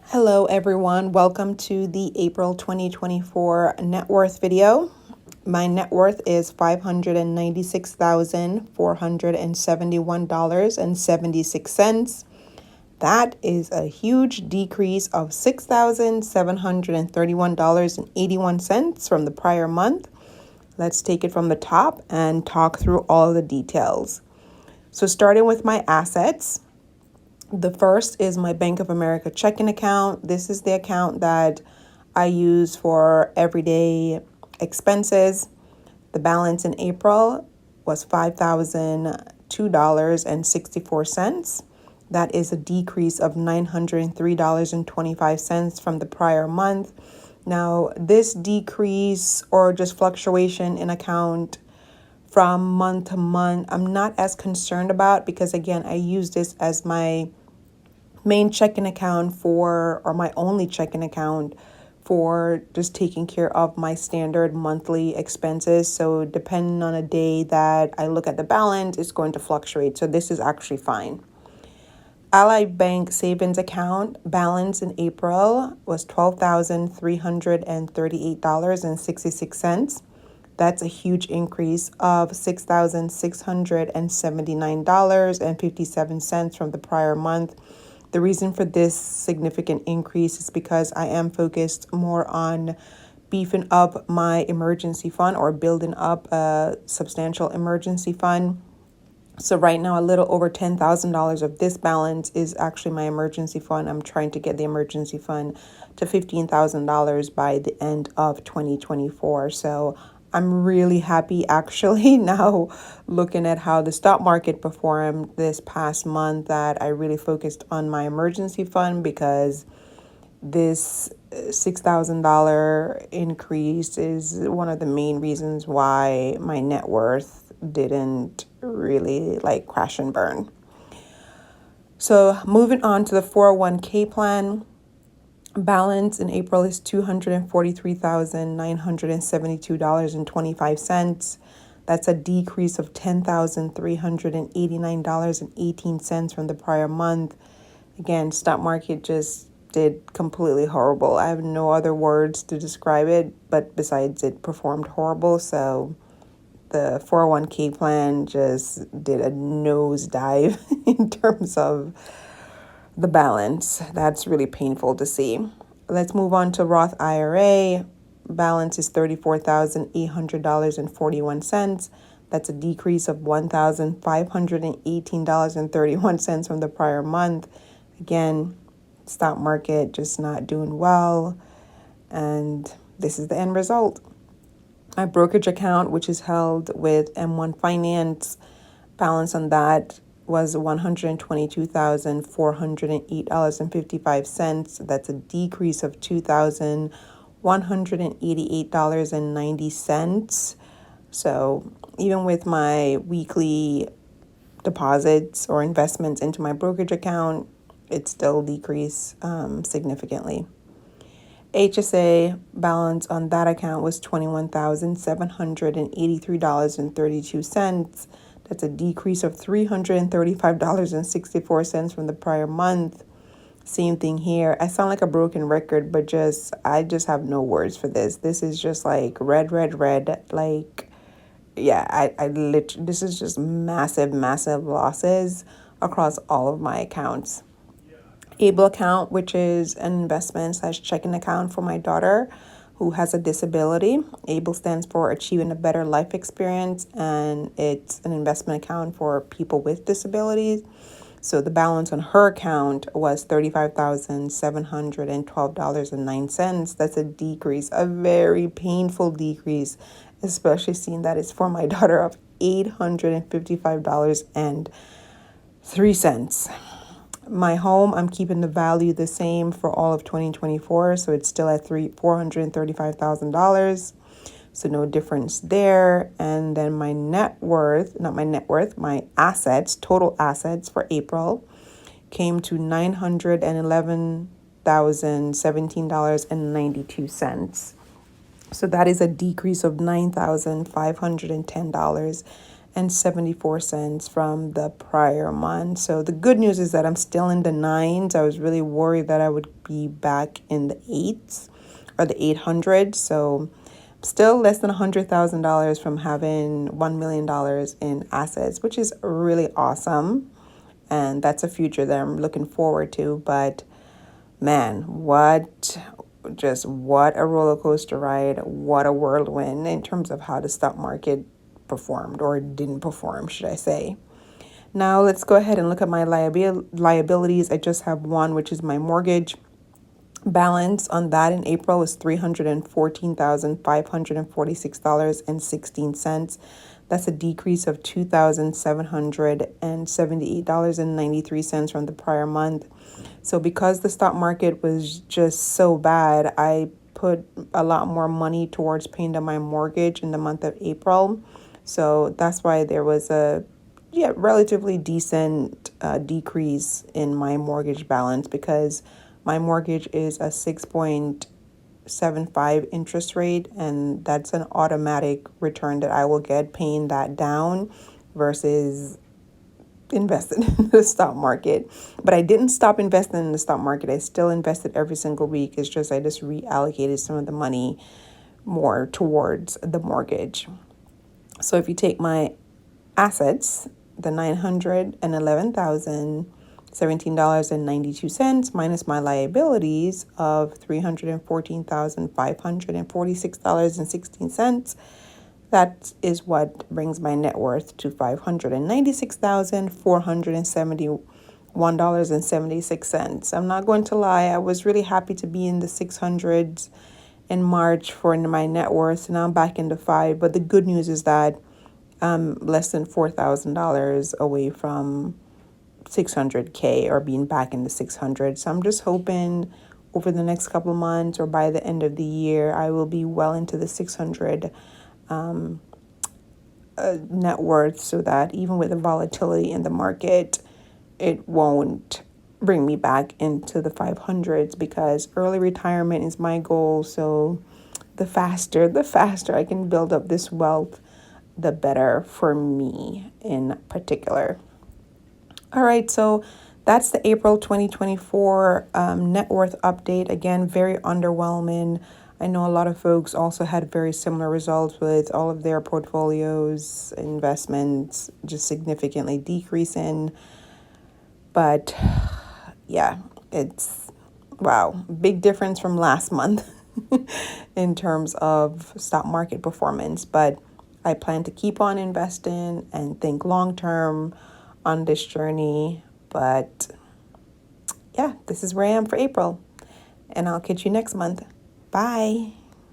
Hello everyone, welcome to the April 2024 net worth video. My net worth is $596,471.76. That is a huge decrease of $6,731.81 from the prior month. Let's take it from the top and talk through all the details. So starting with my assets, the first is my Bank of America checking account. This is the account that I use for everyday expenses. The balance in April was $5,002.64. That is a decrease of $903.25 from the prior month. Now, this decrease or just fluctuation in account from month to month, I'm not as concerned about because, again, I use this as my main checking account or my only checking account for just taking care of my standard monthly expenses. So depending on a day that I look at the balance, it's going to fluctuate. So this is actually fine. Ally Bank savings account balance in April was $12,338.66. That's a huge increase of $6,679.57 from the prior month. The reason for this significant increase is because I am focused more on beefing up my emergency fund or building up a substantial emergency fund. So right now, a little over $10,000 of this balance is actually my emergency fund. I'm trying to get the emergency fund to $15,000 by the end of 2024. So I'm really happy actually now looking at how the stock market performed this past month that I really focused on my emergency fund, because this $6,000 increase is one of the main reasons why my net worth didn't really crash and burn. So moving on to the 401k plan. Balance in April is $243,972.25. That's a decrease of $10,389.18 from the prior month. Again, stock market just did completely horrible. I have no other words to describe it, but besides it performed horrible. So the 401k plan just did a nosedive in terms of the balance. That's really painful to see. Let's move on to Roth IRA. Balance is $34,800.41. That's a decrease of $1,518.31 from the prior month. Again, stock market just not doing well, and this is the end result. My brokerage account, which is held with M1 Finance, balance on that was $122,408.55. That's a decrease of $2,188.90. So even with my weekly deposits or investments into my brokerage account, it still decreased significantly. HSA balance on that account was $21,783.32. That's a decrease of $335.64 from the prior month. Same thing here. I sound like a broken record, but I just have no words for this. This is just like red. This is just massive losses across all of my accounts. ABLE account, which is an investment/checking account for my daughter who has a disability. ABLE stands for Achieving a Better Life Experience, and it's an investment account for people with disabilities. So the balance on her account was $35,712.09. That's a decrease, a very painful decrease, especially seeing that it's for my daughter, of $855.03. My home, I'm keeping the value the same for all of 2024, so it's still at $435,000. So no difference there. And then my assets, total assets for April came to $911,017.92. So that is a decrease of $9,510 and 74 cents from the prior month. So the good news is that I'm still in the nines. I was really worried that I would be back in the eights or the 800s. So still less than $100,000 from having $1 million in assets, which is really awesome. And that's a future that I'm looking forward to. But man, what a roller coaster ride. What a whirlwind in terms of how the stock market performed or didn't perform, should I say. Now let's go ahead and look at my liabilities. I just have one, which is my mortgage. Balance on that in April was $314,546.16. That's a decrease of $2,778.93 from the prior month. So because the stock market was just so bad, I put a lot more money towards paying down my mortgage in the month of April. So that's why there was a relatively decent decrease in my mortgage balance, because my mortgage is a 6.75 interest rate, and that's an automatic return that I will get paying that down versus invested in the stock market. But I didn't stop investing in the stock market. I still invested every single week. It's just I just reallocated some of the money more towards the mortgage. So if you take my assets, the $911,017.92 minus my liabilities of $314,546.16, that is what brings my net worth to $596,471.76. I'm not going to lie, I was really happy to be in the 600s in March for my net worth. Now I'm back into five. But the good news is that I'm less than $4,000 away from 600K or being back in the 600s. So I'm just hoping over the next couple of months or by the end of the year, I will be well into the 600 net worth, so that even with the volatility in the market, it won't bring me back into the 500s, because early retirement is my goal. So the faster I can build up this wealth, the better for me in particular. All right, so that's the April 2024 net worth update. Again, very underwhelming. I know a lot of folks also had very similar results with all of their portfolios, investments just significantly decreasing. But yeah, it's wow, big difference from last month in terms of stock market performance. But I plan to keep on investing and think long term on this journey. But yeah, this is where I am for April, and I'll catch you next month. Bye.